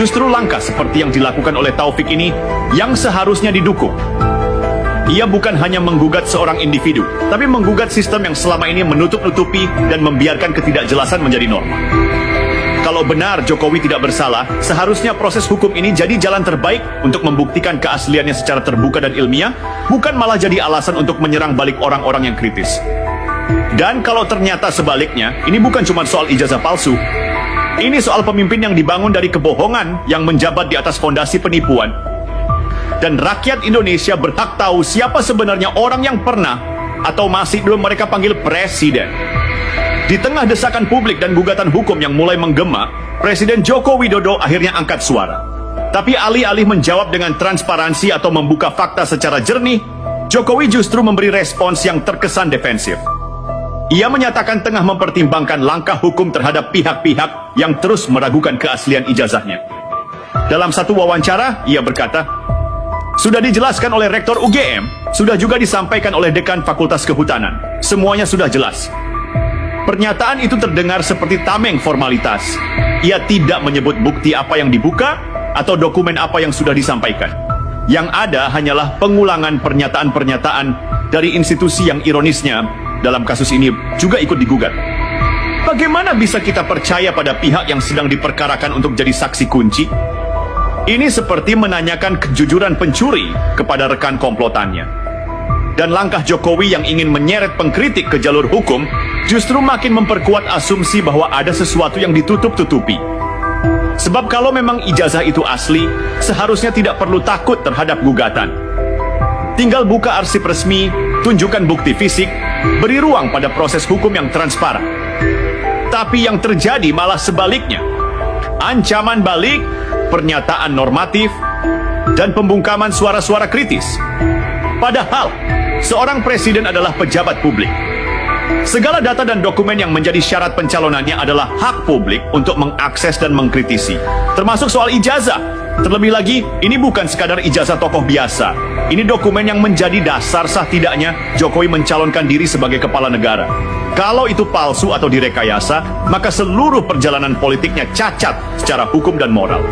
Justru langkah seperti yang dilakukan oleh Taufik ini yang seharusnya didukung. Ia bukan hanya menggugat seorang individu, tapi menggugat sistem yang selama ini menutup-nutupi dan membiarkan ketidakjelasan menjadi norma. Kalau benar Jokowi tidak bersalah, seharusnya proses hukum ini jadi jalan terbaik untuk membuktikan keasliannya secara terbuka dan ilmiah, bukan malah jadi alasan untuk menyerang balik orang-orang yang kritis. Dan kalau ternyata sebaliknya, ini bukan cuma soal ijazah palsu. Ini soal pemimpin yang dibangun dari kebohongan yang menjabat di atas fondasi penipuan. Dan rakyat Indonesia berhak tahu siapa sebenarnya orang yang pernah atau masih belum mereka panggil presiden. Di tengah desakan publik dan gugatan hukum yang mulai menggema, Presiden Joko Widodo akhirnya angkat suara. Tapi alih-alih menjawab dengan transparansi atau membuka fakta secara jernih, Jokowi justru memberi respons yang terkesan defensif. Ia menyatakan tengah mempertimbangkan langkah hukum terhadap pihak-pihak yang terus meragukan keaslian ijazahnya. Dalam satu wawancara, ia berkata, "Sudah dijelaskan oleh Rektor UGM, sudah juga disampaikan oleh Dekan Fakultas Kehutanan. Semuanya sudah jelas." Pernyataan itu terdengar seperti tameng formalitas. Ia tidak menyebut bukti apa yang dibuka atau dokumen apa yang sudah disampaikan. Yang ada hanyalah pengulangan pernyataan-pernyataan dari institusi yang ironisnya dalam kasus ini juga ikut digugat. Bagaimana bisa kita percaya pada pihak yang sedang diperkarakan untuk jadi saksi kunci? Ini seperti menanyakan kejujuran pencuri kepada rekan komplotannya. Dan langkah Jokowi yang ingin menyeret pengkritik ke jalur hukum justru makin memperkuat asumsi bahwa ada sesuatu yang ditutup-tutupi. Sebab kalau memang ijazah itu asli, seharusnya tidak perlu takut terhadap gugatan. Tinggal buka arsip resmi, tunjukkan bukti fisik, beri ruang pada proses hukum yang transparan. Tapi yang terjadi malah sebaliknya. Ancaman balik, pernyataan normatif, dan pembungkaman suara-suara kritis. Padahal, seorang presiden adalah pejabat publik. Segala data dan dokumen yang menjadi syarat pencalonannya adalah hak publik untuk mengakses dan mengkritisi. Termasuk soal ijazah. Terlebih lagi, ini bukan sekadar ijazah tokoh biasa. Ini dokumen yang menjadi dasar sah tidaknya Jokowi mencalonkan diri sebagai kepala negara. Kalau itu palsu atau direkayasa, maka seluruh perjalanan politiknya cacat secara hukum dan moral.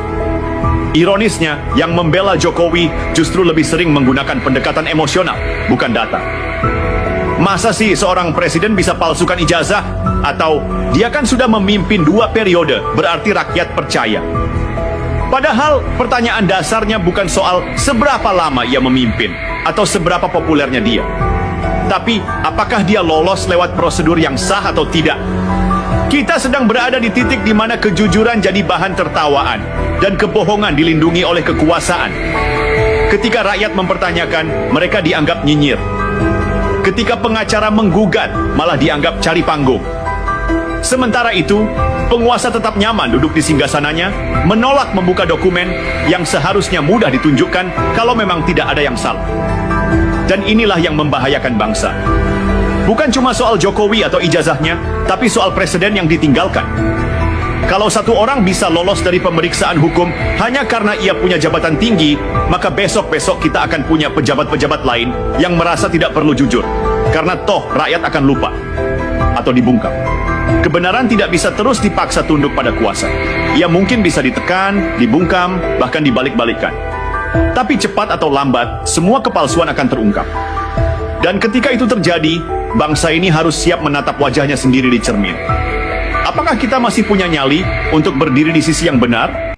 Ironisnya, yang membela Jokowi justru lebih sering menggunakan pendekatan emosional, bukan data. Masa sih seorang presiden bisa palsukan ijazah? Atau dia kan sudah memimpin 2 periode, berarti rakyat percaya. Padahal pertanyaan dasarnya bukan soal seberapa lama ia memimpin atau seberapa populernya dia. Tapi apakah dia lolos lewat prosedur yang sah atau tidak? Kita sedang berada di titik di mana kejujuran jadi bahan tertawaan dan kebohongan dilindungi oleh kekuasaan. Ketika rakyat mempertanyakan, mereka dianggap nyinyir. Ketika pengacara menggugat, malah dianggap cari panggung. Sementara itu, penguasa tetap nyaman duduk di singgasananya, menolak membuka dokumen yang seharusnya mudah ditunjukkan kalau memang tidak ada yang salah. Dan inilah yang membahayakan bangsa. Bukan cuma soal Jokowi atau ijazahnya, tapi soal presiden yang ditinggalkan. Kalau satu orang bisa lolos dari pemeriksaan hukum hanya karena ia punya jabatan tinggi, maka besok-besok kita akan punya pejabat-pejabat lain yang merasa tidak perlu jujur. Karena toh rakyat akan lupa atau dibungkam. Kebenaran tidak bisa terus dipaksa tunduk pada kuasa. Ia mungkin bisa ditekan, dibungkam, bahkan dibalik-balikkan. Tapi cepat atau lambat, semua kepalsuan akan terungkap. Dan ketika itu terjadi, bangsa ini harus siap menatap wajahnya sendiri di cermin. Apakah kita masih punya nyali untuk berdiri di sisi yang benar?